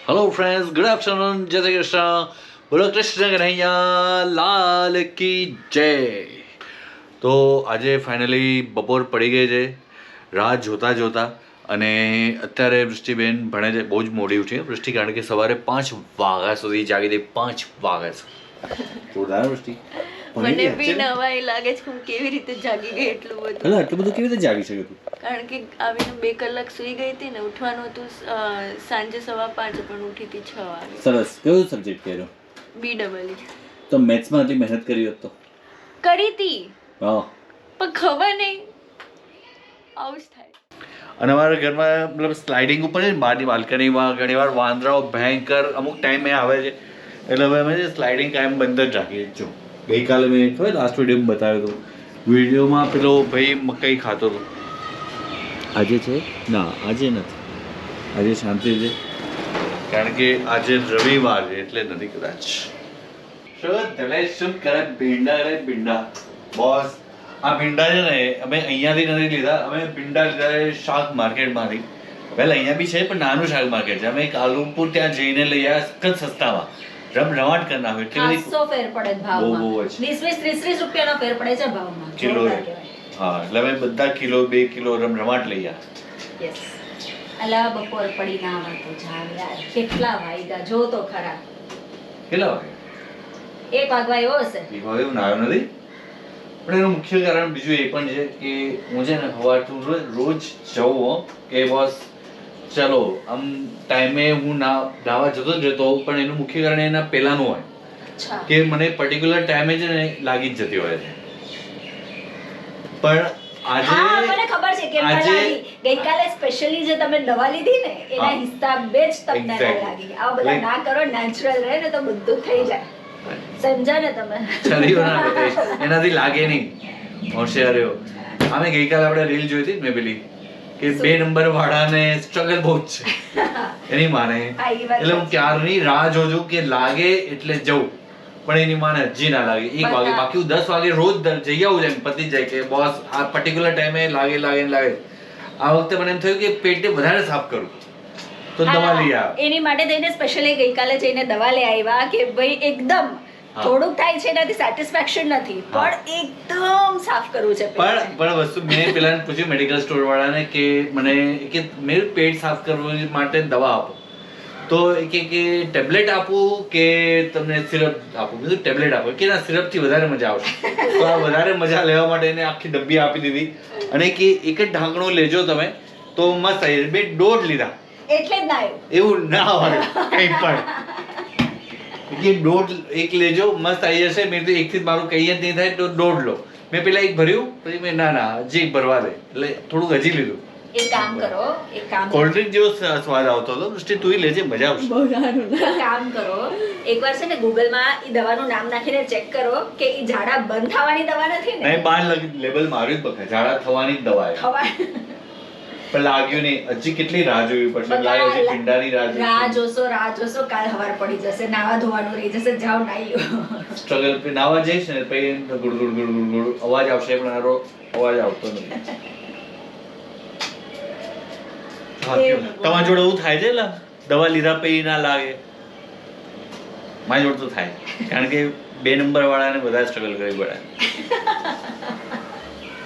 Hello friends, good afternoon, જય શ્રી કૃષ્ણ. બોલો કૃષ્ણ કન્હૈયા લાલ કી જય. તો આજે ફાઇનલી બપોર પડી ગઈ છે રાહ જોતા જોતા, અને અત્યારે વૃષ્ટિબેન ભણે છે. બહુ જ મોડી ઉઠી વૃષ્ટિ, કારણ કે સવારે 5 વાગ્યા સુધી જાગી હતી. 5 વાગ્યા જોરદાર વૃષ્ટિ. મને બી નવાઈ લાગે છે હું કેવી રીતે જાગી ગઈ એટલું બધું. એટલે આટલું બધું કેવી રીતે જાગી શકે તું? કારણ કે આવીને 2 કલાક સૂઈ ગઈ હતી ને, ઉઠવાનું હતું સાંજે 5:15 પણ ઉઠી હતી 6 વાગે. સરસ. કયો સબ્જેક્ટ કર્યો? BEE. તો મેથ્સમાં આટલી મહેનત કરી હોત તો? કરી હતી હા, પણ ખબર નહીં આવું જ થાય. અને અમારા ઘરમાં મતલબ સ્લાઇડિંગ ઉપર છે ને, બહારની બાલ્કનીમાં ઘણીવાર વાંદરાઓ ભયંકર અમુક ટાઈમે આવે છે, એટલે હવે અમે સ્લાઇડિંગ કાયમ બંધ જ રાખીએ. જો ગઈકાલે મેં ખબર લાસ્ટ વિડીયોમાં બતાવ્યું હતું, વિડીયોમાં પેલો ભાઈ મકાઈ ખાતો હતો. આજે છે ના, આજે નથી, આજે શાંતિ છે, કારણ કે આજે રવિવાર છે એટલે નથી કદાચ. શું કરે ભીંડા રે ભીંડા બોસ. આ ભીંડા છે ને અમે અહીંયાથી નથી લીધા, અમે ભીંડા લીધા છે શાક માર્કેટમાંથી. પહેલાં અહીંયા બી છે પણ નાનું શાક માર્કેટ છે. અમે કાલુપુર ત્યાં જઈને લઈ આવ્યા સખત સસ્તામાં. રમરમાટ કરી નાખ્યો. એટલી બધી 500 ફેર પડે છે ભાવમાં. બહુ જ 20-30 રૂપિયાનો ફેર પડે છે ભાવમાં. કિલો. જોરદાર કહેવાય. હા, એટલે અમે બધા કિલો 2 કિલો રમરમાટ લઈ આવ્યા. Yes. અલા બપોર પડી ના આવે તો જાવ યાર. કેટલા વાગ્યા જો તો ખરા. કેટલા વાગે? 1 વાગવા એવો હશે. એ હવે હું નાયો નથી, પણ એનું મુખ્ય કારણ બીજું એ પણ છે કે હું છે ને સવારથી રોજ જવું હો કે બોસ ચલો આમ ટાઈમે હું નાવા જતો જ રહેતો, પણ એનું મુખ્ય કારણ એના પહેલાંનું હોય અચ્છા. કે મને પર્ટિક્યુલર ટાઈમે છે ને લાગી જ જતી હોય છે. પણ હા મને ખબર છે કે આજે ગઈકાલે સ્પેશિયલી જે તમે દવા લીધી ને એના હા. હિસાબે જ તમને ના Exactly. લાગી. આ બધા ના કરો, નેચરલ રહે ને તો બધું થઈ જાય. સમજ્યા ને તમે? છરીઓ ના બતાવીશ, એનાથી લાગે નહીં. હોશિયારીઓ. અમે ગઈકાલે આપણે રીલ જોઈ હતી ને મેં પેલી કે 2 નંબર વાળાને સ્ટ્રગલ બહુ જ છે એની માને. હા, એ વાત એટલે હું ક્યારની રાહ જોઉં છું કે લાગે એટલે જવું, પણ એની માને હજી ના લાગે. 1 વાગે, બાકી હું 10 વાગે રોજ જઈ આવું એમ પતી જાય કે બોસ આ પર્ટિક્યુલર ટાઈમે લાગે. આ વખતે મને એમ થયું કે પેટને વધારે સાફ કરું તો દવા લઈ આવ. એની માટે થઈને સ્પેશિયલી ગઈકાલે જઈને દવા લઈ આવ્યા કે ભાઈ એકદમ થોડુંક થાય છે એનાથી સેટિસ્ફેક્શન નથી, હા. પણ એકદમ સાફ કરવું છે પેટ. પણ વસ્તુ મેં પેલાને પૂછ્યું મેડિકલ સ્ટોર વાળાને કે મને કે મેં પેટ સાફ કરવા માટે દવા આપો, તો કે ટેબ્લેટ આપું કે તમને સિરપ આપું. બીજું ટેબ્લેટ આપો કે ના, સિરપથી વધારે મજા આવશે. તો આ વધારે મજા લેવા માટે એને આખી ડબ્બી આપી દીધી, અને કે એક જ ઢાંકણું લેજો તમે તો મસ્ત આવી જાય. 2 દોઢ લીધા એટલે જ ના આવ્યું. એવું ના હોય કંઈ પણ કે દોઢ એક લેજો મસ્ત આવી જશે. મેં તો એકથી મારું કંઈ જ નહીં થાય તો દોઢ લો. મેં પેલા 1 ભર્યું, પછી મેં ના હજી 1 ભરવા દે, એટલે થોડુંક હજી લીધું. એક કામ કરો. કોલ્ડ ડ્રિંક જેવો સ્વાદ આવતો હતો. દૃષ્ટિ તું લેજે, મજા આવશે. એક કામ કરો, એકવાર છે ને ગૂગલમાં ઈ દવાનું નામ નાખીને ચેક કરો કે ઈ ઝાડા બંધ થવાની દવા નથી ને. નહીં, બહાર લેબલ માર્યું જ બખા ઝાડા થવાની જ દવા છે. ખબર પણ લાગ્યું નહીં. હજી કેટલી રાહ જોવી પડશે. લાગે છે ભીંડાની રાહ જોશો કાલ હવાર પડી જશે, નાવા ધોવાનું રહી જશે, જાવ નાઈ લો. સ્ટ્રગલ નાવા જઈશ ને પછી good good good good good અવાજ આવશે, પણ આરો અવાજ આવતો નથી. તમારી જોડે એવું થાય છે? દવા લીધા પછી ના લાગે? મારી જોડે તો થાય, કારણ કે 2 નંબર વાળાને બધા સ્ટ્રગલ કરવી પડે.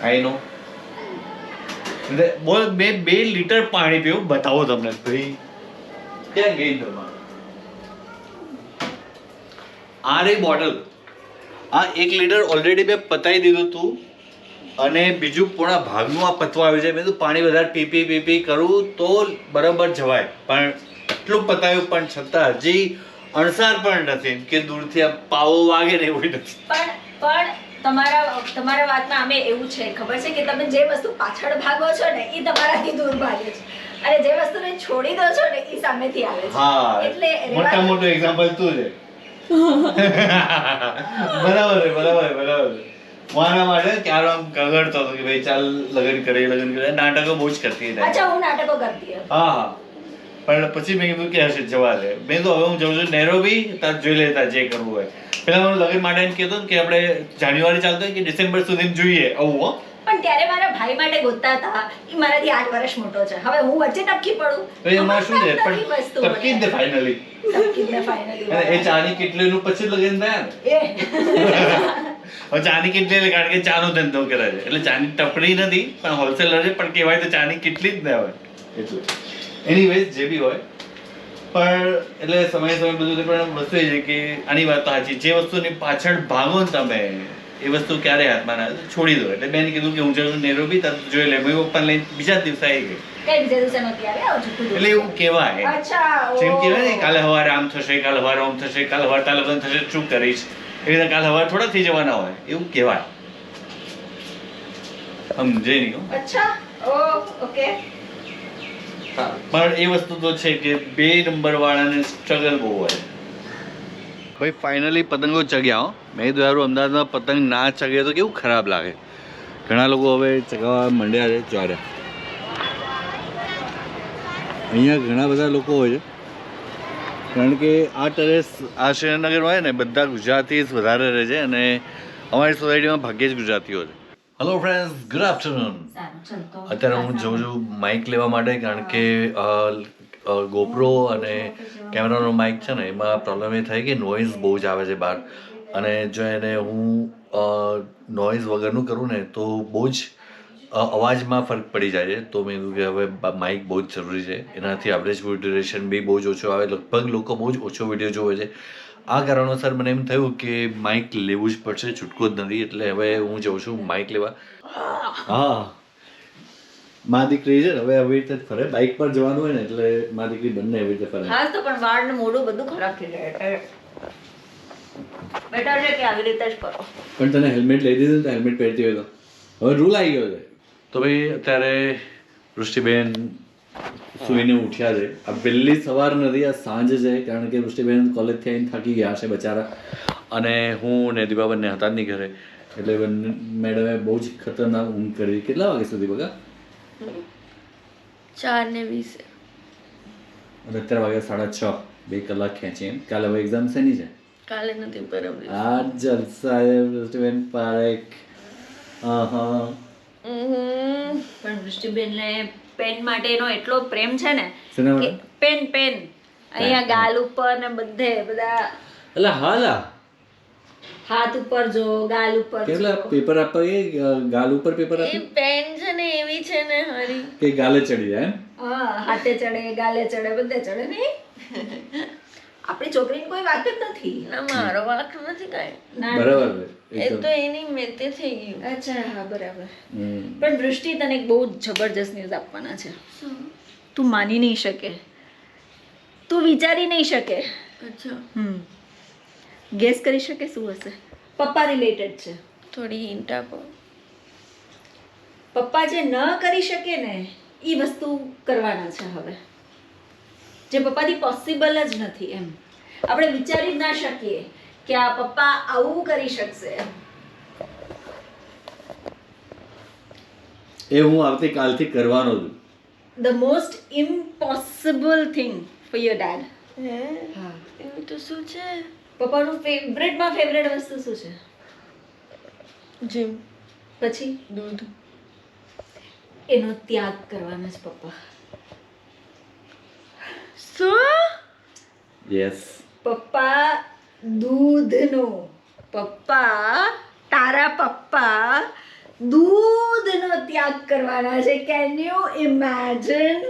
આઈ નો. બોલ, મેં 2 લીટર પાણી પીવું, બતાવો તમને ભાઈ ક્યાં ગઈ તમારે. આ રહી બોટલ. આ 1 લીટર ઓલરેડી મેં પતાવી દીધું હતું, અને બીજું પોણા ભાગનું આ પતવા આવ્યું છે. મેં તો પાણી વધારે પી કરું તો બરાબર જવાય, પણ એટલું પતાવ્યું પણ છતાં હજી અણસાર પણ નથી કે દૂરથી આ પાવો વાગે ને એવું નથી. પણ તમારા વાતમાં અમે એવું છે, ખબર છે કે તમે જે વસ્તુ પાછળ ભાગો છો ને ઈ તમારાથી દૂર ભાગે છે, અને જે વસ્તુને છોડી દો છો ને ઈ સામેથી આવે છે. હા, એટલે મોટું એક્ઝામ્પલ તું છે. બરાબર મારા માટે ક્યારે આમ કગડતો હતો કે ભાઈ ચાલ લગન કરે. નાટકો બહુ જ કરતી હતી. અચ્છા, હું નાટકો કરતી હતી. હા, પણ પછી મેં કીધું કે હશે જવા દે. મેં તો હવે હું જઉં છું નેરોબી, તાર જોઈ લેતા જે કરવું હોય. પેલા મને લગન માટે એમ કહેતો કે આપણે જાન્યુઆરી ચાલતો હોય કે ડિસેમ્બર સુધી જોઈએ આવું. પણ ત્યારે મારા ભાઈ માટે ગોતતા હતા, એ મારાથી 8 વર્ષ મોટો છે. હવે હું વચ્ચે ટપકી પડું તો એમાં શું છે પણ નવી વસ્તુ તપકી જ ને ફાઇનલી ટપકી ને finally એ ચાની કેટલીનું પછી લગન થયા ને એ હવે ચાની કેટલી કારણ કે ચાનો ધંધો કરે છે એટલે ચાની ટપરી નથી પણ હોલસેલર છે પણ કહેવાય તો ચાની કેટલી જ ના હોય એટલે એનીવેઝ જે બી હોય પણ એટલે સમય બધું તે પણ વસ્તુ એ છે કે આની વાત તો સાચી જે વસ્તુની પાછળ ભાગો ને તમે એ વસ્તુ ક્યારે હાથમાં ના આવે તો છોડી દો એટલે બેન કીધું કે હું જઉં નેરોબી તરત જોઈ લે મેં પપ્પાને લઈને બીજા જ દિવસે આવી ગઈ કઈ બીજા દિવસે નહોતી આવી, આવો જુઠ્ઠું એટલે એવું કહેવાય અચ્છા જેમ કહેવાય ને કાલે સવારે આમ થશે કાલે સવારે આમ થશે કાલે સવારે તારે લગ્ન થશે શું કરીશ એવી રીતે કાલે સવારે થોડા થઈ જવાના હોય એવું કહેવાય સમજે નહીં હો. અચ્છા ઓ ઓકે પણ એ વસ્તુ તો છે કે 2 નંબર વાળાને સ્ટ્રગલ બહુ હોય ભાઈ ફાઇનલી પતંગો ચગ્યા હો મેં કીધું યાર અમદાવાદમાં પતંગ ના ચગે તો કેવું ખરાબ લાગે ઘણા લોકો હવે ચગાવવા માંડ્યા છે ચારે અહીંયા ઘણા બધા લોકો હોય છે કારણ કે આ ટેરેસ આ શ્રીનગર હોય ને બધા ગુજરાતી જ વધારે રહે છે અને અમારી સોસાયટીમાં ભાગ્યે જ ગુજરાતીઓ છે હેલો ફ્રેન્ડ્સ ગુડ આફ્ટરનૂન સારું ચાલ તો અત્યારે હું જઉં છું માઇક લેવા માટે કારણ કે ગોપ્રો અને કેમેરાનો માઇક છે ને એમાં પ્રોબ્લેમ એ થાય કે નોઇઝ બહુ જ આવે છે બહાર અને જો એને હું નોઇઝ વગરનું કરું ને તો બહુ જ અવાજમાં ફરક પડી જાય છે તો મેં કીધું કે હવે માઇક બહુ જ જરૂરી છે એનાથી એવરેજ ડ્યુરેશન બી બહુ જ ઓછો આવે લગભગ લોકો બહુ જ ઓછો વિડીયો જોવે છે આ કારણોસર મને એમ થયું કે માઇક લેવું જ પડશે છૂટકો જ નથી એટલે હવે હું જઉં છું માઇક લેવા હા મા દીકરી છે હવે આવી રીતે જ ફરે બાઇક પર જવાનું હોય ને એટલે મા દીકરી બંને એવી રીતે ફરે હા તો પણ વાળ ને મોઢું બધું ખરાબ થઈ જાય બેટર છે કે આવી રીતે જ કરો પણ તને હેલ્મેટ લઈ દીધું ને હેલ્મેટ પહેરતી હોય તો હવે રૂલ આવી ગયો છે તો ભાઈ અત્યારે વૃષ્ટિબેન સૂઈને ઉઠ્યા છે આ વહેલી સવાર નથી આ સાંજ છે કારણ કે વૃષ્ટિબેન કોલેજથી આવીને થાકી ગયા છે બચારા અને હું ને દીપા બંને હતા જ નહીં ઘરે એટલે બંને મેડમે બહુ જ ખતરનાક ઊંઘ કરી કેટલા વાગ્યા સુધી બગા 4:20 અને અત્યારે વાગ્યા 6:30 2 કલાક ખેંચી એમ કાલે હવે એક્ઝામ શેની છે કાલે નથી પરમ દિવસે. આ જલસા છે વૃષ્ટિબેન પારેખ હા પણ વૃષ્ટિબેનને પેન માટેનો એટલો પ્રેમ છે ને શેના કે માટે? પેન અહીંયા ગાલ ઉપર ને બધે બધા એટલે હાલા હાથ ઉપર જો ગાલ ઉપર કેટલા પેપર આપવા ગઈ ગાલ ઉપર પેપર એ આપ્યું પેન છે ને એવી છે ને હરી કે ગાલે ચડી જાય એમ હા હાથે ચડે ગાલે ચડે બધે ચડે નહીં આપણી છોકરીને કોઈ વાત જ નથી ના મારો વાંક નથી કાંઈ ના બરાબર છે એ એકદમ. તો એની મેતે થઈ ગયું. અચ્છા હા બરાબર હમ. પણ વૃષ્ટિ તને એક બહુ જબરજસ્ત ન્યૂઝ આપવાના છે તું માની નહીં શકે તું વિચારી નહીં શકે અચ્છા ગેસ કરી શકે શું હશે પપ્પા રિલેટેડ છે થોડી હિન્ટ આપો. પપ્પા જે ન કરી શકે ને એ વસ્તુ કરવાના છે હવે જે પપ્પાથી પોસિબલ જ નથી એમ આપણે વિચારી જ ના શકીએ કે આ પપ્પા આવું કરી શકશે એ હું આવતીકાલથી કરવાનો છું the most impossible thing for your dad હે હા એવું તો શું છે? પપ્પાનું ફેવરેટમાં ફેવરેટ વસ્તુ શું છે જીમ, પછી દૂધ. એનો ત્યાગ કરવાનો છે પપ્પા શું? યસ પપ્પા દૂધનો પપ્પા તારા પપ્પા દૂધનો ત્યાગ કરવાના છે કેન યુ ઇમેજિન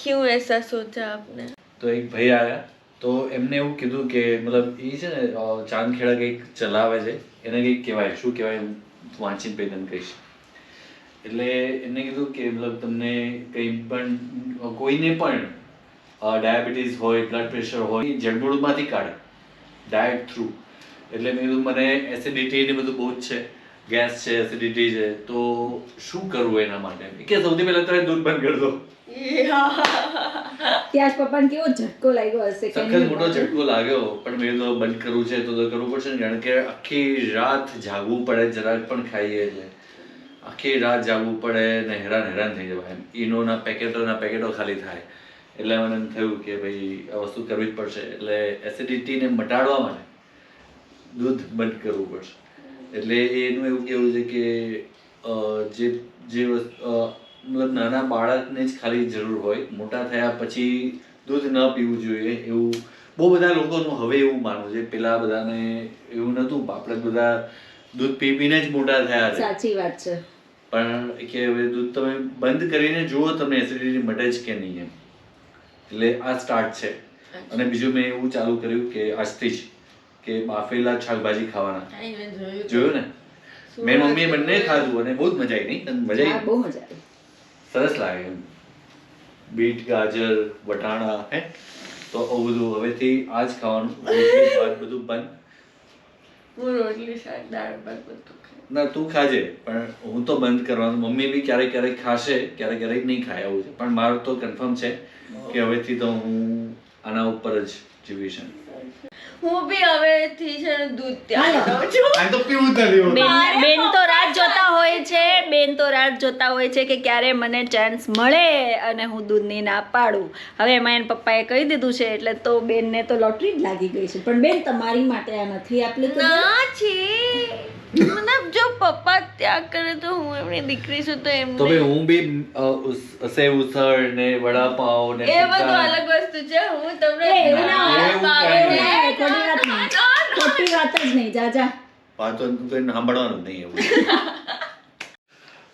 क्यों ऐसा सोचा आपने? તો એક ભાઈ આવ્યા તો એમને એવું કીધું કે મતલબ એ છે ને ચાંદખેડા કંઈક ચલાવે છે એને કંઈક કહેવાય શું કહેવાય હું વાંચીને પછી તને કહીશ એટલે એમને કીધું કે મતલબ તમને કંઈ પણ કોઈને પણ ડાયાબિટીસ હોય બ્લડ પ્રેશર હોય જડમૂળમાંથી કાઢે ડાયટ થ્રુ એટલે મેં કીધું મને એસિડિટી ને બધું બહુ જ છે ગેસ છે એસિડિટી છે તો શું કરવું એના માટે કે સૌથી પહેલા તો દૂધ બંધ કરી દો ત્યાં જ પપ્પાને કેવો ઝટકો લાગ્યો હશે સખત મોટો ઝટકો લાગ્યો પણ મેં તો બંધ કરવું છે તો કરવું પડશે ને કારણ કે આખી રાત જાગવું પડે જરાક પણ ખાઈએ એટલે આખી રાત જાગવું પડે ને હેરાન થઈ જવાય એમ ઈનોના પેકેટો ખાલી થાય એટલે મને એમ થયું કે ભાઈ આ વસ્તુ કરવી જ પડશે એટલે એસિડિટીને મટાડવા માટે દૂધ બંધ કરવું પડશે એટલે એનું એવું કેવું છે કે મતલબ નાના બાળકને જ ખાલી જરૂર હોય, મોટા થયા પછી દૂધ ન પીવું જોઈએ એવું બહુ બધા લોકોનું હવે એવું માનવું છે. પેલા બધાને એવું નહોતું, આપણે બધા દૂધ પી પીને જ મોટા થયા છે. સાચી વાત છે. પણ કે હવે દૂધ તમે બંધ કરીને જુઓ તમને એસિડિટી મટે જ કે નહીં એમ. એટલે આ સ્ટાર્ટ છે. અને બીજું મેં એવું ચાલુ કર્યું કે આજથી જ કે બાફેલા શાકભાજી ખાવાના. જોયું ને? મેં મમ્મીએ બંને ખાધું અને બહુ જ મજા આવી. નહીં મજા આવી? બહુ મજા આવી. સરસ લાગે એમ. બીટ, ગાજર, વટાણા, હે તો આવું બધું હવેથી આ જ ખાવાનું. રોટલી ભાત બધું બંધ. હું રોટલી શાક દાળ ભાત બધું ખાઉં. ના તું ખાજે, પણ હું તો બંધ કરવાનું. મમ્મી બી ક્યારેક ક્યારેક ખાશે, ક્યારેક ક્યારેક નહીં ખાય આવું છે. પણ મારું તો કન્ફર્મ છે કે હવેથી તો હું આના ઉપર જ જીવીશ. હું બી હવેથી છે ને દૂધ ત્યાગ કરું છું. આ તો પીવું જ નથી હોતું. બેન તો રાહ જોતા હોય છે, બેન તો રાહ જોતા હોય છે કે ક્યારે મને ચાન્સ મળે અને હું દૂધની ના પાડું. હવે એમાં એના પપ્પાએ કહી દીધું છે એટલે તો બેનને તો લોટરી જ લાગી ગઈ છે. પણ બેન તમારી માટે આ નથી applicable. ના છે મતલબ જો પપ્પા ત્યાગ કરે તો હું એમની દીકરી છું તો તો એમને ભાઈ હું બી સેવ ઉસળ ને વડાપાવ ને એ બધું અલગ વસ્તુ છે. હું તમને એવું ના હોય. એવું કાંઈ નહીં. ખોટી વાત નહીં. ખોટી વાત જ નહીં. જા જા. વાતો કોઈ સાંભળવાનું જ નહીં એવું.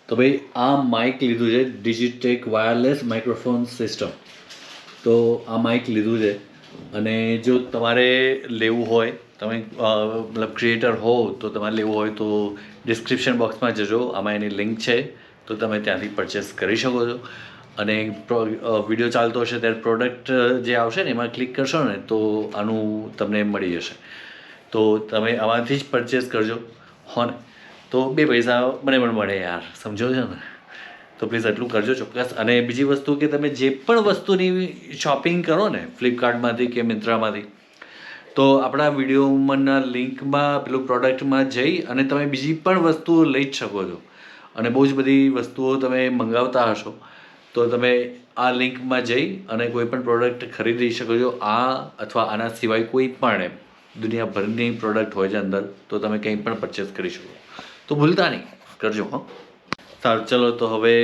તો ભાઈ આ માઇક લીધું છે ડિજિટેક વાયરલેસ માઇક્રોફોન સિસ્ટમ. તો આ માઇક લીધું છે અને જો તમારે લેવું હોય, તમે મતલબ ક્રિએટર હો તો તમારે લેવું હોય તો ડિસ્ક્રિપ્શન બોક્સમાં જજો, આમાં એની લિંક છે તો તમે ત્યાંથી પરચેસ કરી શકો છો. અને વિડીયો ચાલતો હશે ત્યારે પ્રોડક્ટ જે આવશે ને એમાં ક્લિક કરશો ને તો આનું તમને મળી જશે. તો તમે આમાંથી જ પરચેસ કરજો હો ને, તો 2 પૈસા મને પણ મળે યાર, સમજો છો ને? તો પ્લીઝ એટલું કરજો ચોક્કસ. અને બીજી વસ્તુ કે તમે જે પણ વસ્તુની શોપિંગ કરો ને ફ્લિપકાર્ટમાંથી કે મિન્ત્રામાંથી, તો આપણા વિડીયોમાંના લિંકમાં પેલું પ્રોડક્ટમાં જઈ અને તમે બીજી પણ વસ્તુઓ લઈ જ શકો છો. અને બહુ જ બધી વસ્તુઓ તમે મંગાવતા હશો તો તમે આ લિંકમાં જઈ અને કોઈ પણ પ્રોડક્ટ ખરીદી શકો છો. આ અથવા આના સિવાય કોઈ પણ એમ દુનિયાભરની પ્રોડક્ટ હોય છે અંદર, તો તમે કંઈ પણ પરચેસ કરી શકો. તો ભૂલતા નહીં, કરજો હો. સારું ચલો, તો હવે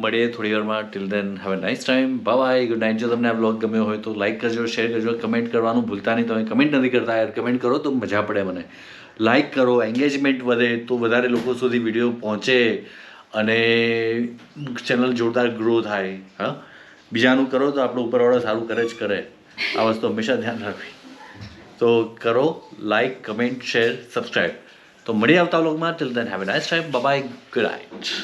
મળીએ થોડી વારમાં. Till then have a nice time. Bye, good night. જો તમને આ બ્લોગ ગમ્યો હોય તો લાઇક કરજો, શેર કરજો, કમેન્ટ કરવાનું ભૂલતા નહીં. તમે કમેન્ટ નથી કરતા યાર, કમેન્ટ કરો તો મજા પડે મને. લાઇક કરો, એન્ગેજમેન્ટ વધે તો વધારે લોકો સુધી વિડીયો પહોંચે અને ચેનલ જોરદાર ગ્રો થાય. હા, બીજાનું કરો તો આપણું ઉપરવાળો સારું કરે જ કરે. આ વસ્તુ હંમેશા ધ્યાન રાખવી. તો કરો લાઇક, કમેન્ટ, શેર, સબસ્ક્રાઈબ. તો મળી આવતા વ્લોગમાં. Till then have a nice time. Bye, good night.